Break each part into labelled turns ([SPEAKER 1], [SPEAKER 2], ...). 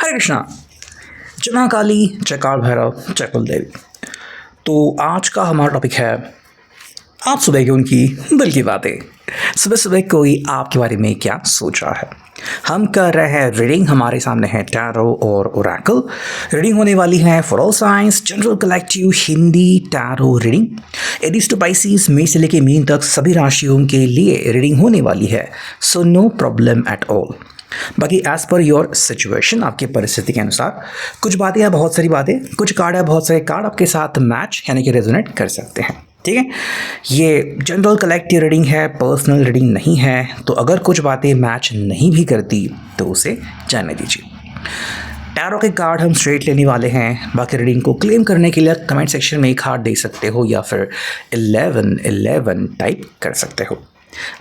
[SPEAKER 1] हरे कृष्णा। जय महाकाली, जय काल भैरव, जय कुलदेवी। तो आज का हमारा टॉपिक है आज सुबह की उनकी दिल की बातें। सुबह सुबह कोई आपके बारे में क्या सोच रहा है। हम कर रहे हैं रीडिंग। हमारे सामने है टैरो और ओरेकल। रीडिंग होने वाली है for all signs general collective Hindi tarot reading. Aries to Pisces में से लेके मीन तक सभी राशियों के लिए रीडिंग होने वाली है, so no problem at all. बाकी एज पर योर सिचुएशन, आपकी परिस्थिति के अनुसार कुछ बातें या बहुत सारी बातें, कुछ कार्ड या बहुत सारे कार्ड आपके साथ मैच यानी कि रेजोनेट कर सकते हैं। ठीक है, ये जनरल कलेक्टिव रीडिंग है, पर्सनल रीडिंग नहीं है। तो अगर कुछ बातें मैच नहीं भी करती तो उसे जाने दीजिए। टैरो के कार्ड हम स्ट्रेट लेने वाले हैं। बाकी रीडिंग को क्लेम करने के लिए कमेंट सेक्शन में एक हार्ट दे सकते हो या फिर 1111 टाइप कर सकते हो।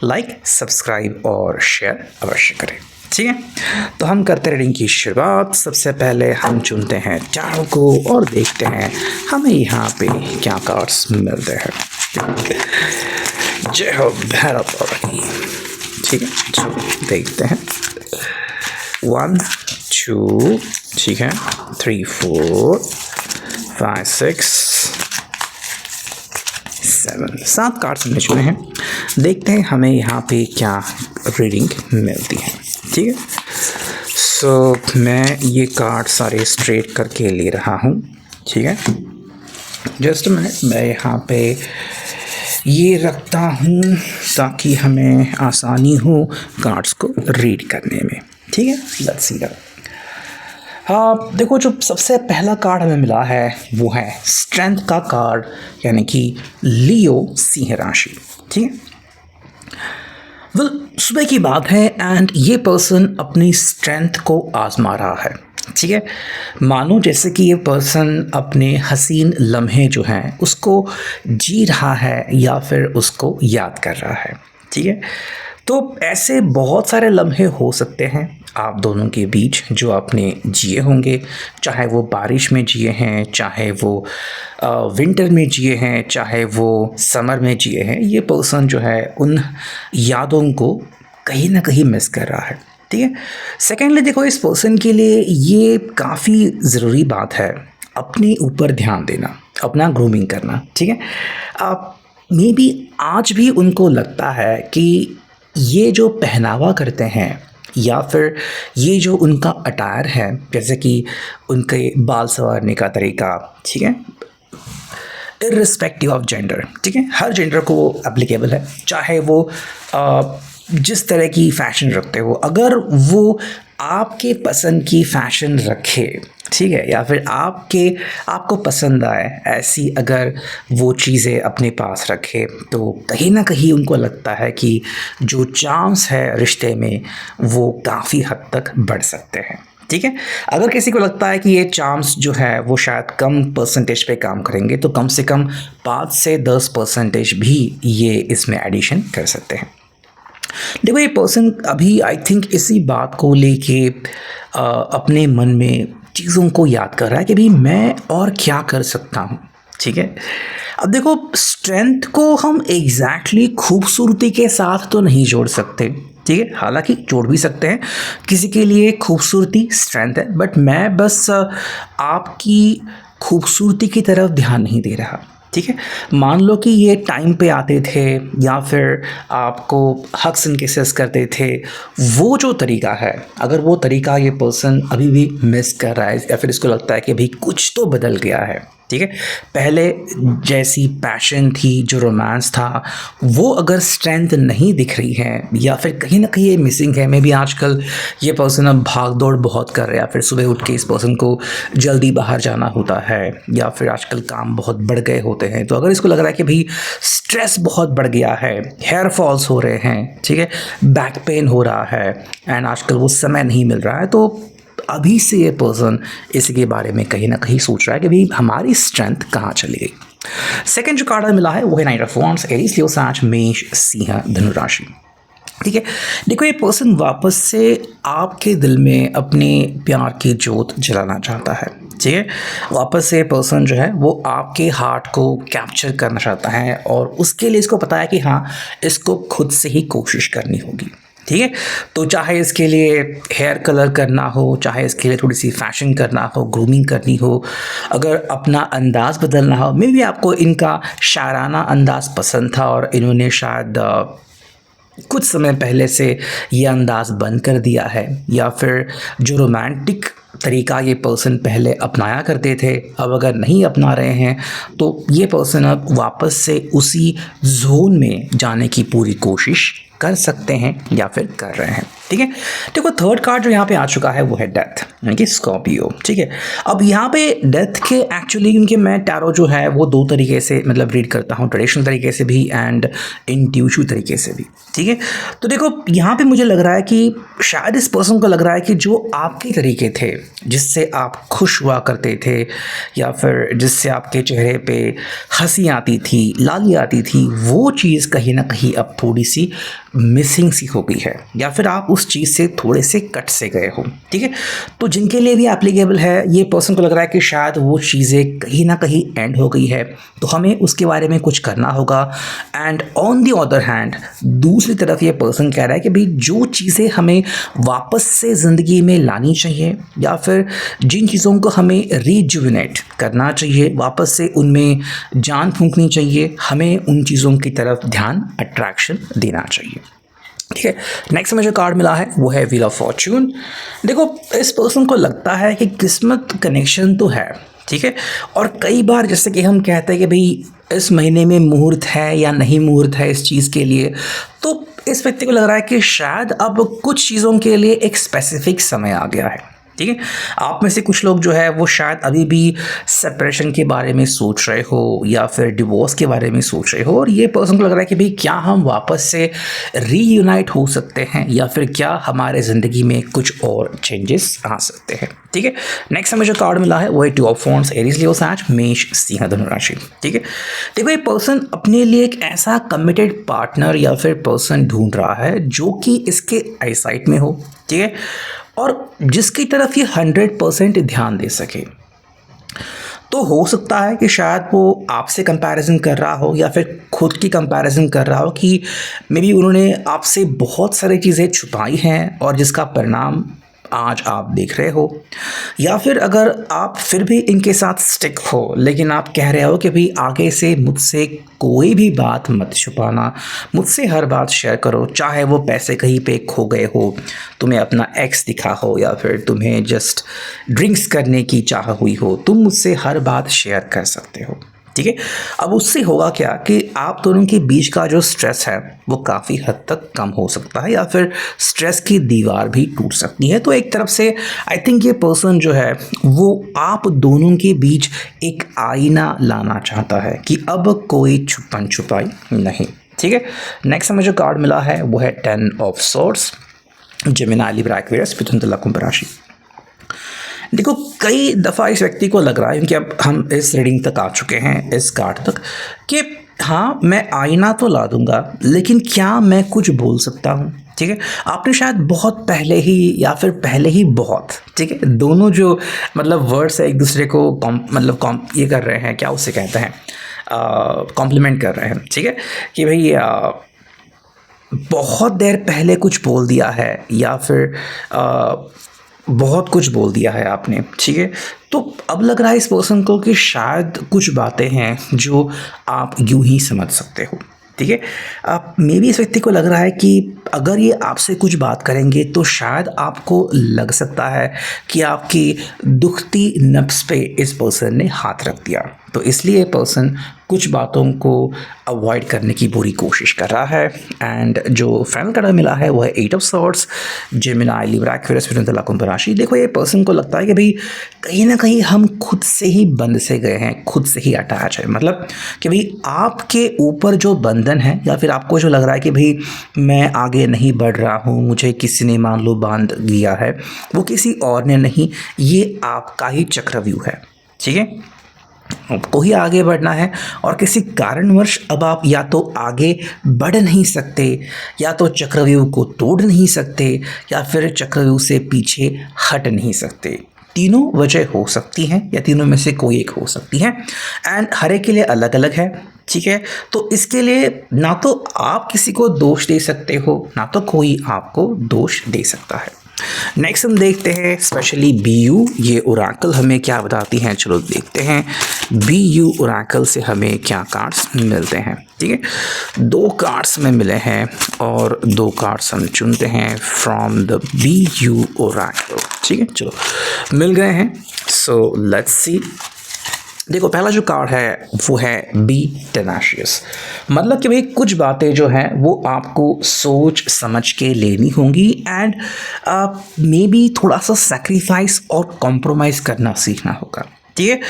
[SPEAKER 1] लाइक, सब्सक्राइब और शेयर अवश्य करें। ठीक है, तो हम करते रीडिंग की शुरुआत। सबसे पहले हम चुनते हैं टैरो को और देखते हैं हमें यहाँ पे क्या कार्ड्स मिलते हैं। जय हो भैरव बाबा की। ठीक है, तो देखते हैं 1 2, ठीक है, 3 4 5 6 7 7 कार्ड्स हमने चुने हैं। देखते हैं हमें यहाँ पे क्या रीडिंग मिलती है। ठीक है, सो मैं ये कार्ड सारे स्ट्रेट करके ले रहा हूँ। ठीक है, जस्ट मैं यहाँ पे ये रखता हूँ ताकि हमें आसानी हो कार्ड्स को रीड करने में। ठीक है, लेट्स सी दैट। हाँ, देखो, जो सबसे पहला कार्ड हमें मिला है वो है स्ट्रेंथ का कार्ड, यानी कि लियो सिंह राशि। ठीक है, सुबह की बात है एंड ये पर्सन अपनी स्ट्रेंथ को आजमा रहा है। ठीक है, मानो जैसे कि ये पर्सन अपने हसीन लम्हे जो हैं उसको जी रहा है या फिर उसको याद कर रहा है। ठीक है, तो ऐसे बहुत सारे लम्हे हो सकते हैं आप दोनों के बीच जो आपने जिए होंगे, चाहे वो बारिश में जिए हैं, चाहे वो विंटर में जिए हैं, चाहे वो समर में जिए हैं। ये पर्सन जो है उन यादों को कहीं ना कहीं मिस कर रहा है। ठीक है, सेकेंडली देखो, इस पर्सन के लिए ये काफ़ी ज़रूरी बात है अपने ऊपर ध्यान देना, अपना ग्रूमिंग करना। ठीक है, मे बी आज भी उनको लगता है कि ये जो पहनावा करते हैं या फिर ये जो उनका अटायर है, जैसे कि उनके बाल संवारने का तरीका, ठीक है, इर्रिस्पेक्टिव ऑफ जेंडर, ठीक है, हर जेंडर को वो एप्लीकेबल है। चाहे वो जिस तरह की फ़ैशन रखते हो, अगर वो आपके पसंद की फ़ैशन रखे, ठीक है, या फिर आपको पसंद आए ऐसी अगर वो चीज़ें अपने पास रखे, तो कहीं ना कहीं उनको लगता है कि जो चांस है रिश्ते में वो काफ़ी हद तक बढ़ सकते हैं। ठीक है, अगर किसी को लगता है कि ये चांस जो है वो शायद कम परसेंटेज पे काम करेंगे, तो कम से कम 5 से 10% भी ये इसमें एडिशन कर सकते हैं। देखो, ये पर्सन अभी आई थिंक इसी बात को लेके अपने मन में चीज़ों को याद कर रहा है कि भाई मैं और क्या कर सकता हूँ। ठीक है, अब देखो, स्ट्रेंथ को हम एग्जैक्टली खूबसूरती के साथ तो नहीं जोड़ सकते। ठीक है, हालांकि जोड़ भी सकते हैं, किसी के लिए खूबसूरती स्ट्रेंथ है, बट मैं बस आपकी खूबसूरती की तरफ ध्यान नहीं दे रहा। ठीक है, मान लो कि ये टाइम पे आते थे या फिर आपको हग्स एंड किसेस करते थे, वो जो तरीका है, अगर वो तरीका ये पर्सन अभी भी मिस कर रहा है या फिर इसको लगता है कि भाई कुछ तो बदल गया है। ठीक है, पहले जैसी पैशन थी, जो रोमांस था, वो अगर स्ट्रेंथ नहीं दिख रही है या फिर कहीं ना कहीं ये मिसिंग है। मे बी आजकल ये पर्सन अब भाग दौड़ बहुत कर रहा है या फिर सुबह उठ के इस पर्सन को जल्दी बाहर जाना होता है या फिर आजकल काम बहुत बढ़ गए होते हैं। तो अगर इसको लग रहा है कि भाई स्ट्रेस बहुत बढ़ गया है, हेयर फॉल्स हो रहे हैं, ठीक है, बैक पेन हो रहा है एंड आजकल वो समय नहीं मिल रहा है, तो अभी से ये पर्सन इसके बारे में कहीं ना कहीं सोच रहा है कि भाई हमारी स्ट्रेंथ कहाँ चली गई। सेकंड जो कार्ड मिला है वो है नाइट ऑफ वांड्स, एरीज, लियो, साच, मेष, सिंह, धनु राशि। ठीक है, देखो, ये पर्सन वापस से आपके दिल में अपने प्यार की जोत जलाना चाहता है। ठीक है, वापस से पर्सन जो है वो आपके हार्ट को कैप्चर करना चाहता है और उसके लिए इसको पता है कि हाँ, इसको खुद से ही कोशिश करनी होगी। ठीक है। तो चाहे इसके लिए हेयर कलर करना हो, चाहे इसके लिए थोड़ी सी फैशन करना हो, ग्रूमिंग करनी हो, अगर अपना अंदाज़ बदलना हो, मे बी आपको इनका शायराना अंदाज़ पसंद था और इन्होंने शायद कुछ समय पहले से ये अंदाज़ बंद कर दिया है, या फिर जो रोमांटिक तरीका ये पर्सन पहले अपनाया करते थे अब अगर नहीं अपना रहे हैं, तो ये पर्सन अब वापस से उसी जोन में जाने की पूरी कोशिश कर सकते हैं या फिर कर रहे हैं। ठीक है। देखो थर्ड कार्ड जो यहाँ पे आ चुका है वो है डेथ, यानी कि स्कॉर्पियो। ठीक है। अब यहाँ पे डेथ के एक्चुअली क्योंकि मैं टैरो जो है वो दो तरीके से मतलब रीड करता हूँ, ट्रेडिशनल तरीके से भी एंड इंट्यूटिव तरीके से भी। ठीक है। तो देखो यहाँ पे मुझे लग रहा है कि शायद इस पर्सन को लग रहा है कि जो आपके तरीके थे जिससे आप खुश हुआ करते थे या फिर जिससे आपके चेहरे पे हंसी आती थी, लाली आती थी, वो चीज़ कहीं ना कहीं अब थोड़ी सी मिसिंग सी हो गई है या फिर आप उस चीज़ से थोड़े से कट से गए हो। ठीक है। तो जिनके लिए भी एप्लीकेबल है, ये पर्सन को लग रहा है कि शायद वो चीज़ें कहीं ना कहीं एंड हो गई है, तो हमें उसके बारे में कुछ करना होगा। And on the other hand दूसरी तरफ ये पर्सन कह रहा है कि भाई जो चीज़ें हमें वापस से ज़िंदगी में लानी चाहिए या फिर जिन चीज़ों को हमें रिजुविनेट करना चाहिए, वापस से उनमें जान फूंकनी चाहिए, हमें उन चीज़ों की तरफ ध्यान अट्रैक्शन देना चाहिए। ठीक है। नेक्स्ट में जो कार्ड मिला है वो है व्हील ऑफ फॉर्च्यून। देखो इस पर्सन को लगता है कि किस्मत कनेक्शन तो है, ठीक है, और कई बार जैसे कि हम कहते हैं कि भाई इस महीने में मुहूर्त है या नहीं मुहूर्त है इस चीज़ के लिए, तो इस व्यक्ति को लग रहा है कि शायद अब कुछ चीज़ों के लिए एक स्पेसिफिक समय आ गया है। ठीक है। आप में से कुछ लोग जो है वो शायद अभी भी सेपरेशन के बारे में सोच रहे हो या फिर डिवोर्स के बारे में सोच रहे हो, और ये पर्सन को लग रहा है कि भाई क्या हम वापस से रीयूनाइट हो सकते हैं या फिर क्या हमारे ज़िंदगी में कुछ और चेंजेस आ सकते हैं। ठीक है। नेक्स्ट हमें जो कार्ड मिला है वो है टू ऑफ वॉन्ड्स, एरीज, लियो, सैज, मेष, सिंह, धनु राशि। ठीक है। देखो ये पर्सन अपने लिए एक ऐसा कमिटेड पार्टनर या फिर पर्सन ढूंढ रहा है जो कि इसके आईसाइट में हो, ठीक है, और जिसकी तरफ ये 100% ध्यान दे सके। तो हो सकता है कि शायद वो आपसे कंपैरिजन कर रहा हो या फिर खुद की कंपैरिजन कर रहा हो कि मे बी उन्होंने आपसे बहुत सारी चीज़ें छुपाई हैं और जिसका परिणाम आज आप देख रहे हो, या फिर अगर आप फिर भी इनके साथ स्टिक हो लेकिन आप कह रहे हो कि भाई आगे से मुझसे कोई भी बात मत छुपाना, मुझसे हर बात शेयर करो, चाहे वो पैसे कहीं पे खो गए हो, तुम्हें अपना एक्स दिखा हो या फिर तुम्हें जस्ट ड्रिंक्स करने की चाह हुई हो, तुम मुझसे हर बात शेयर कर सकते हो। ठीक है। अब उससे होगा क्या कि आप दोनों के बीच का जो स्ट्रेस है वो काफ़ी हद तक कम हो सकता है या फिर स्ट्रेस की दीवार भी टूट सकती है। तो एक तरफ से आई थिंक ये पर्सन जो है वो आप दोनों के बीच एक आईना लाना चाहता है कि अब कोई छुपन छुपाई नहीं। ठीक है। नेक्स्ट हमें जो कार्ड मिला है वो है 10 of swords, Gemini, Libra, Aquarius, मिथुन, तुला, कुंभ राशि। देखो कई दफ़ा इस व्यक्ति को लग रहा है, क्योंकि अब हम इस रीडिंग तक आ चुके हैं, इस कार्ड तक, कि हाँ मैं आईना तो ला दूंगा लेकिन क्या मैं कुछ बोल सकता हूँ। ठीक है। आपने शायद बहुत पहले ही या फिर पहले ही बहुत, ठीक है, दोनों जो मतलब वर्ड्स है एक दूसरे को ये कर रहे हैं, क्या उसे कहते हैं, कॉम्प्लीमेंट कर रहे हैं। ठीक है, कि भाई बहुत देर पहले कुछ बोल दिया है या फिर बहुत कुछ बोल दिया है आपने। ठीक है। तो अब लग रहा है इस पर्सन को कि शायद कुछ बातें हैं जो आप यूं ही समझ सकते हो। ठीक है। आप मे बी इस व्यक्ति को लग रहा है कि अगर ये आपसे कुछ बात करेंगे तो शायद आपको लग सकता है कि आपकी दुखती नब्ज़ पे इस पर्सन ने हाथ रख दिया, तो इसलिए पर्सन कुछ बातों को अवॉइड करने की पूरी कोशिश कर रहा है। एंड जो फाइनल कार्ड मिला है वो है 8 of swords, Gemini, Libra, Aquarius, मिथुन, तुला, कुंभ राशि। देखो ये पर्सन को लगता है कि भाई कहीं ना कहीं हम खुद से ही बंध से गए हैं, खुद से ही अटैच है, मतलब कि भाई आपके ऊपर जो बंधन है या फिर आपको जो लग रहा है कि भाई मैं आगे नहीं बढ़ रहा हूँ, मुझे किसी ने मान लो बांध लिया है, वो किसी और ने नहीं, ये आपका ही चक्रव्यूह है। ठीक है। आपको ही आगे बढ़ना है और किसी कारणवश अब आप या तो आगे बढ़ नहीं सकते या तो चक्रव्यूह को तोड़ नहीं सकते या फिर चक्रव्यूह से पीछे हट नहीं सकते। तीनों वजह हो सकती हैं या तीनों में से कोई एक हो सकती है एंड हर एक के लिए अलग अलग है, ठीक है। तो इसके लिए ना तो आप किसी को दोष दे सकते हो, ना तो कोई आपको दोष दे सकता है। नेक्स्ट हम देखते हैं स्पेशली BU, ये ओरेकल हमें क्या बताती हैं, चलो देखते हैं BU ओरेकल से हमें क्या कार्ड्स मिलते हैं। ठीक है, 2 कार्ड्स में मिले हैं और 2 कार्ड्स हम चुनते हैं फ्रॉम द BU ओरेकल। ठीक है, चलो मिल गए हैं, सो लेट्स सी। देखो पहला जो कार्ड है वो है बी टेनाशियस, मतलब कि भाई कुछ बातें जो हैं वो आपको सोच समझ के लेनी होंगी एंड मे बी थोड़ा सा सेक्रीफाइस और कॉम्प्रोमाइज़ करना सीखना होगा। ठीक है,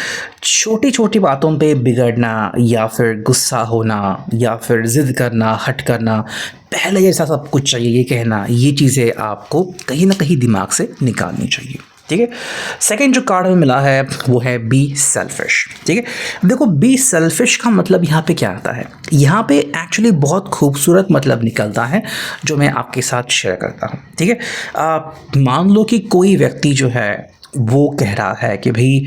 [SPEAKER 1] छोटी छोटी बातों पे बिगड़ना या फिर गुस्सा होना या फिर ज़िद करना, हट करना, पहले जैसा सब कुछ चाहिए ये कहना, ये चीज़ें आपको कहीं ना कहीं दिमाग से निकालनी चाहिए। ठीक है, सेकेंड जो कार्ड हमें मिला है वो है बी सेल्फिश। ठीक है, देखो बी सेल्फिश का मतलब यहाँ पे क्या आता है, यहाँ पे एक्चुअली बहुत खूबसूरत मतलब निकलता है जो मैं आपके साथ शेयर करता हूँ। ठीक है, मान लो कि कोई व्यक्ति जो है वो कह रहा है कि भाई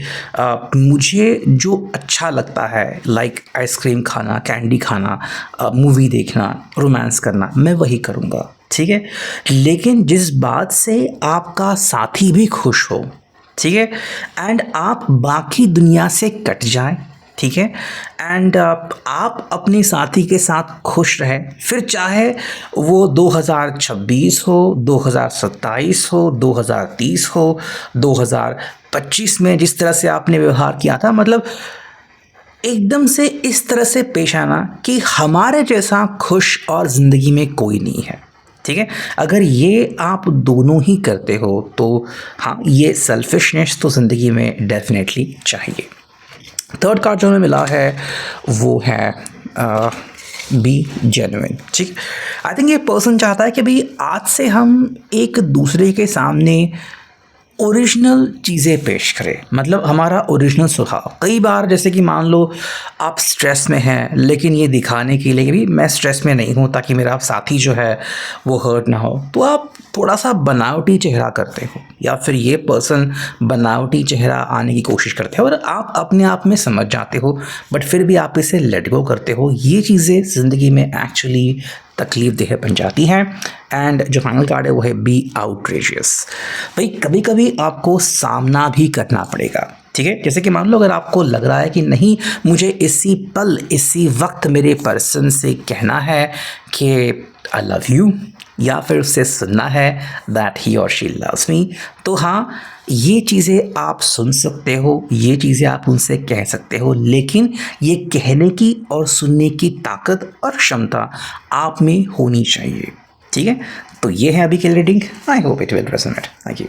[SPEAKER 1] मुझे जो अच्छा लगता है लाइक आइसक्रीम खाना, कैंडी खाना, मूवी देखना, रोमांस करना, मैं वही करूँगा। ठीक है, लेकिन जिस बात से आपका साथी भी खुश हो, ठीक है, एंड आप बाकी दुनिया से कट जाएं, ठीक है, एंड आप अपने साथी के साथ खुश रहें, फिर चाहे वो 2026 हो, 2027 हो, 2030 हो, 2025 में जिस तरह से आपने व्यवहार किया था, मतलब एकदम से इस तरह से पेश आना कि हमारे जैसा खुश और ज़िंदगी में कोई नहीं है। ठीक है, अगर ये आप दोनों ही करते हो तो हाँ, ये सेल्फिशनेस तो ज़िंदगी में डेफिनेटली चाहिए। थर्ड कार्ड जो हमें मिला है वो है बी जेन्युइन। ठीक, आई थिंक ये पर्सन चाहता है कि भाई आज से हम एक दूसरे के सामने ओरिजिनल चीज़ें पेश करें, मतलब हमारा ओरिजिनल स्वभाव। कई बार जैसे कि मान लो आप स्ट्रेस में हैं, लेकिन ये दिखाने के लिए कि भी मैं स्ट्रेस में नहीं हूँ ताकि मेरा साथी जो है वो हर्ट ना हो, तो आप थोड़ा सा बनावटी चेहरा करते हो या फिर ये पर्सन बनावटी चेहरा आने की कोशिश करते हो और आप अपने आप में समझ जाते हो, बट फिर भी आप इसे लेट गो करते हो। ये चीज़ें ज़िंदगी में एक्चुअली तकलीफ देह बन जाती हैं। एंड जो फाइनल कार्ड है वो है बी आउटरेजियस। भाई कभी कभी आपको सामना भी करना पड़ेगा। ठीक है, जैसे कि मान लो अगर आपको लग रहा है कि नहीं, मुझे इसी पल इसी वक्त मेरे पर्सन से कहना है कि आई लव यू, या फिर उससे सुनना है दैट ही और शी लव्स मी, तो हाँ, ये चीज़ें आप सुन सकते हो, ये चीज़ें आप उनसे कह सकते हो, लेकिन ये कहने की और सुनने की ताकत और क्षमता आप में होनी चाहिए। ठीक है, तो ये है अभी की reading. I hope it will resonate. Thank you.